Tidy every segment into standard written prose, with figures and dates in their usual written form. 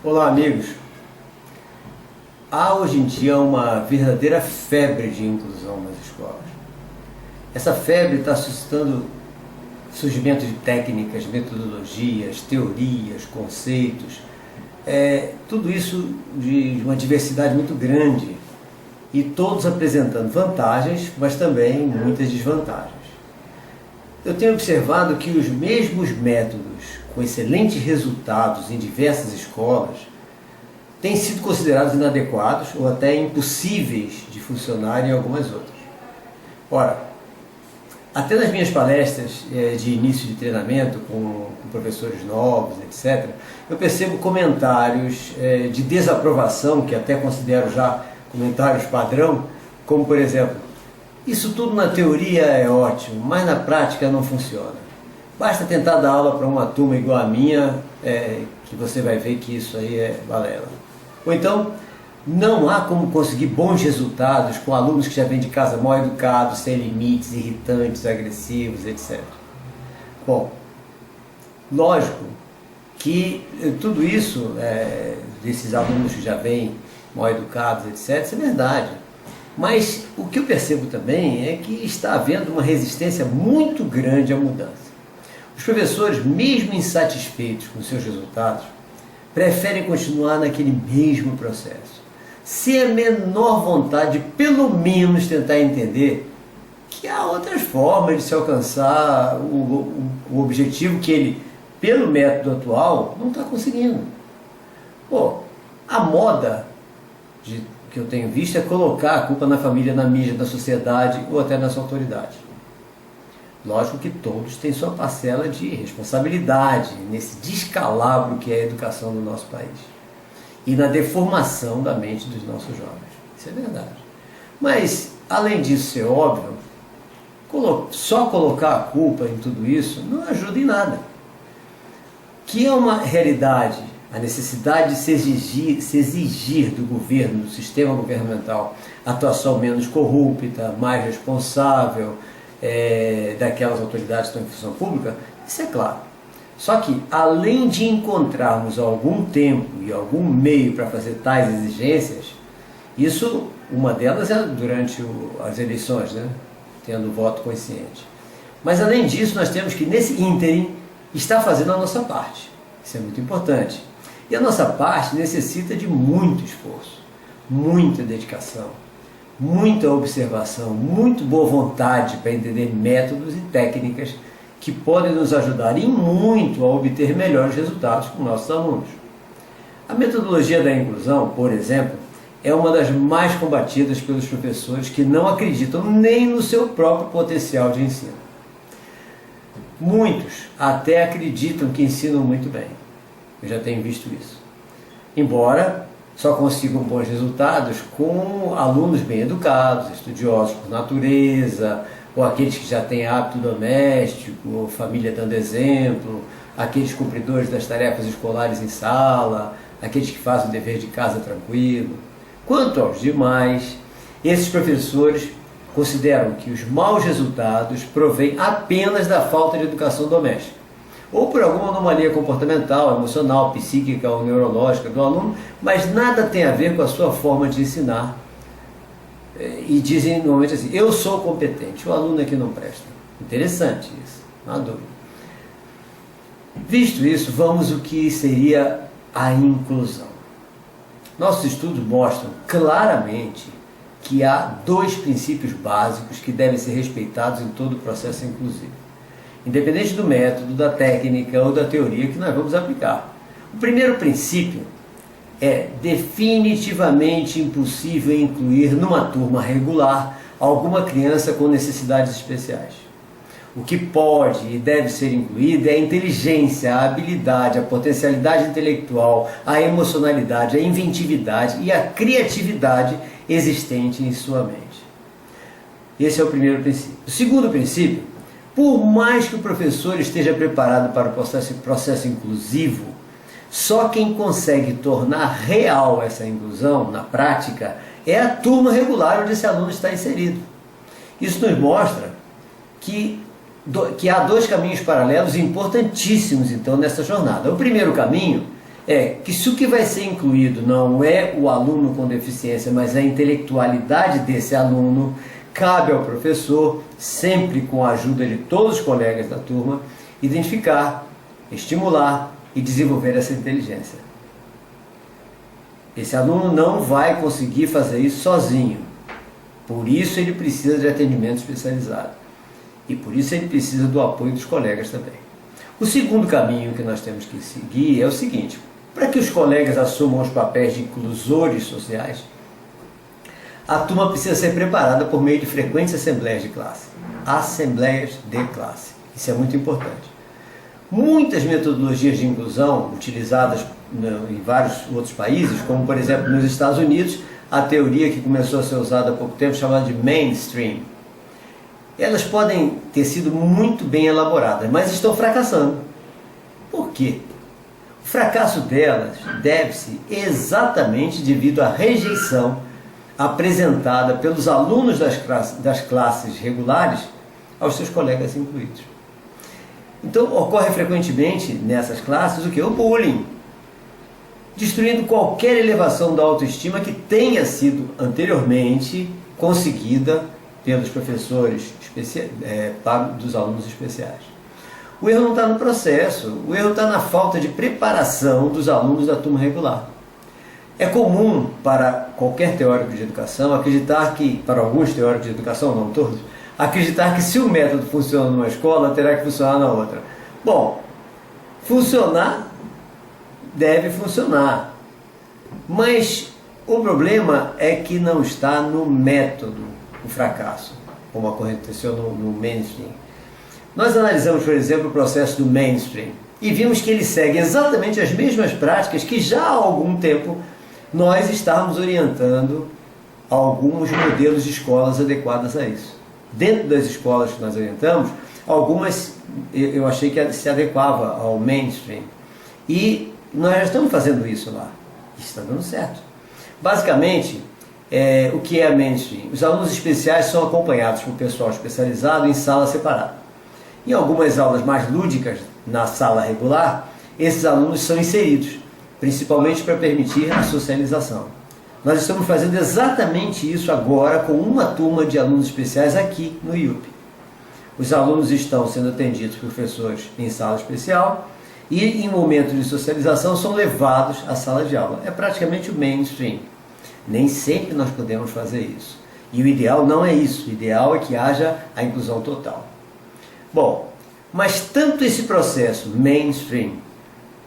Olá, amigos. Há hoje em dia uma verdadeira febre de inclusão nas escolas. Essa febre está suscitando surgimento de técnicas, metodologias, teorias, conceitos, tudo isso de uma diversidade muito grande e todos apresentando vantagens, mas também muitas desvantagens. Eu tenho observado que os mesmos métodos com excelentes resultados em diversas escolas têm sido considerados inadequados ou até impossíveis de funcionar em algumas outras. Ora, até nas minhas palestras de início de treinamento com professores novos, etc., eu percebo comentários de desaprovação, que até considero já comentários padrão, como por exemplo: isso tudo na teoria é ótimo, mas na prática não funciona. Basta tentar dar aula para uma turma igual a minha, que você vai ver que isso aí é balela. Ou então, não há como conseguir bons resultados com alunos que já vêm de casa mal educados, sem limites, irritantes, agressivos, etc. Bom, lógico que tudo isso, desses alunos que já vêm mal educados, etc., isso é verdade. Mas o que eu percebo também é que está havendo uma resistência muito grande à mudança. Os professores, mesmo insatisfeitos com seus resultados, preferem continuar naquele mesmo processo, sem a menor vontade de, pelo menos, tentar entender que há outras formas de se alcançar o objetivo que ele, pelo método atual, não está conseguindo. A moda que eu tenho visto é colocar a culpa na família, na mídia, na sociedade ou até nas autoridades. Lógico que todos têm sua parcela de responsabilidade nesse descalabro que é a educação do nosso país e na deformação da mente dos nossos jovens. Isso é verdade. Mas, além disso ser óbvio, só colocar a culpa em tudo isso não ajuda em nada. Que é uma realidade, a necessidade de se exigir do governo, do sistema governamental, atuação menos corrupta, mais responsável, daquelas autoridades que estão em função pública, isso é claro. Só que, além de encontrarmos algum tempo e algum meio para fazer tais exigências, isso, uma delas é durante as eleições, né? Tendo voto consciente. Mas, além disso, nós temos que, nesse ínterim, estar fazendo a nossa parte. Isso é muito importante. E a nossa parte necessita de muito esforço, muita dedicação, muita observação, muito boa vontade para entender métodos e técnicas que podem nos ajudar e muito a obter melhores resultados com nossos alunos. A metodologia da inclusão, por exemplo, é uma das mais combatidas pelos professores que não acreditam nem no seu próprio potencial de ensino. Muitos até acreditam que ensinam muito bem. Eu já tenho visto isso. Embora só consigam bons resultados com alunos bem educados, estudiosos por natureza, ou aqueles que já têm hábito doméstico, ou família dando exemplo, aqueles cumpridores das tarefas escolares em sala, aqueles que fazem o dever de casa tranquilo. Quanto aos demais, esses professores consideram que os maus resultados provêm apenas da falta de educação doméstica, ou por alguma anomalia comportamental, emocional, psíquica ou neurológica do aluno, mas nada tem a ver com a sua forma de ensinar. E dizem normalmente assim: eu sou competente, o aluno é que não presta. Interessante isso, não há dúvida. Visto isso, vamos ao que seria a inclusão. Nossos estudos mostram claramente que há dois princípios básicos que devem ser respeitados em todo o processo inclusivo, independente do método, da técnica ou da teoria que nós vamos aplicar. O primeiro princípio é definitivamente impossível incluir numa turma regular alguma criança com necessidades especiais. O que pode e deve ser incluído é a inteligência, a habilidade, a potencialidade intelectual, a emocionalidade, a inventividade e a criatividade existente em sua mente. Esse é o primeiro princípio. O segundo princípio: por mais que o professor esteja preparado para o processo inclusivo, só quem consegue tornar real essa inclusão na prática é a turma regular onde esse aluno está inserido. Isso nos mostra que há dois caminhos paralelos importantíssimos, então, nessa jornada. O primeiro caminho é que se o que vai ser incluído não é o aluno com deficiência, mas a intelectualidade desse aluno, cabe ao professor, sempre com a ajuda de todos os colegas da turma, identificar, estimular e desenvolver essa inteligência. Esse aluno não vai conseguir fazer isso sozinho, por isso ele precisa de atendimento especializado e por isso ele precisa do apoio dos colegas também. O segundo caminho que nós temos que seguir é o seguinte: para que os colegas assumam os papéis de inclusores sociais, a turma precisa ser preparada por meio de frequentes assembleias de classe. Assembleias de classe. Isso é muito importante. Muitas metodologias de inclusão utilizadas em vários outros países, como por exemplo nos Estados Unidos, a teoria que começou a ser usada há pouco tempo, chamada de mainstream. Elas podem ter sido muito bem elaboradas, mas estão fracassando. Por quê? O fracasso delas deve-se exatamente devido à rejeição apresentada pelos alunos das classes regulares aos seus colegas incluídos. Então ocorre frequentemente nessas classes o que? O bullying, destruindo qualquer elevação da autoestima que tenha sido anteriormente conseguida pelos professores dos alunos especiais. O erro não está no processo, o erro está na falta de preparação dos alunos da turma regular. É comum para qualquer teórico de educação acreditar que, para alguns teóricos de educação, não todos, acreditar que se o método funciona numa escola, terá que funcionar na outra. Bom, funcionar deve funcionar, mas o problema é que não está no método o fracasso, como aconteceu no mainstream. Nós analisamos, por exemplo, o processo do mainstream e vimos que ele segue exatamente as mesmas práticas que já há algum tempo nós estávamos orientando alguns modelos de escolas adequadas a isso. Dentro das escolas que nós orientamos, algumas eu achei que se adequava ao mainstream. E nós já estamos fazendo isso lá. Isso está dando certo. Basicamente, o que é a mainstream? Os alunos especiais são acompanhados por pessoal especializado em sala separada. Em algumas aulas mais lúdicas, na sala regular, esses alunos são inseridos, principalmente para permitir a socialização. Nós estamos fazendo exatamente isso agora com uma turma de alunos especiais aqui no IUP. Os alunos estão sendo atendidos por professores em sala especial e em momentos de socialização são levados à sala de aula. É praticamente o mainstream. Nem sempre nós podemos fazer isso. E o ideal não é isso. O ideal é que haja a inclusão total. Bom, mas tanto esse processo mainstream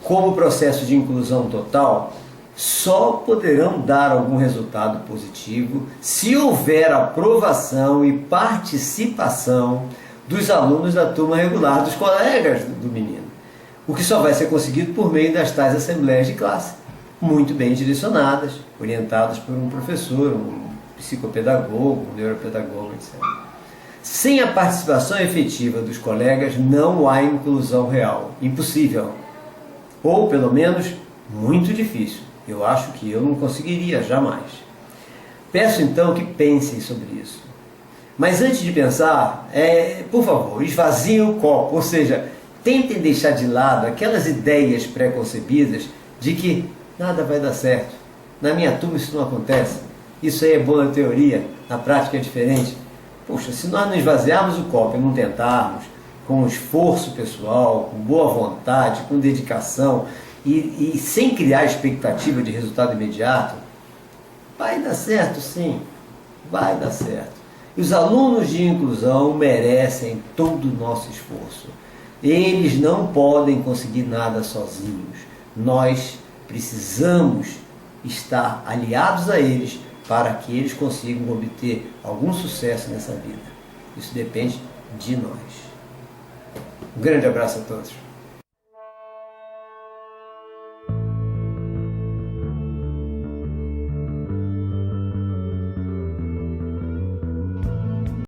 como o processo de inclusão total só poderão dar algum resultado positivo se houver aprovação e participação dos alunos da turma regular, dos colegas do menino. O que só vai ser conseguido por meio das tais assembleias de classe, muito bem direcionadas, orientadas por um professor, um psicopedagogo, um neuropedagogo, etc. Sem a participação efetiva dos colegas, não há inclusão real. Impossível. Ou, pelo menos, muito difícil. Eu acho que eu não conseguiria jamais. Peço então que pensem sobre isso. Mas antes de pensar, por favor, esvaziem o copo, ou seja, tentem deixar de lado aquelas ideias pré-concebidas de que nada vai dar certo. Na minha turma isso não acontece. Isso aí é boa teoria, na prática é diferente. Poxa, se nós não esvaziarmos o copo e não tentarmos, com esforço pessoal, com boa vontade, com dedicação e sem criar expectativa de resultado imediato, vai dar certo sim, vai dar certo. E os alunos de inclusão merecem todo o nosso esforço. Eles não podem conseguir nada sozinhos. Nós precisamos estar aliados a eles para que eles consigam obter algum sucesso nessa vida. Isso depende de nós. Um grande abraço a todos.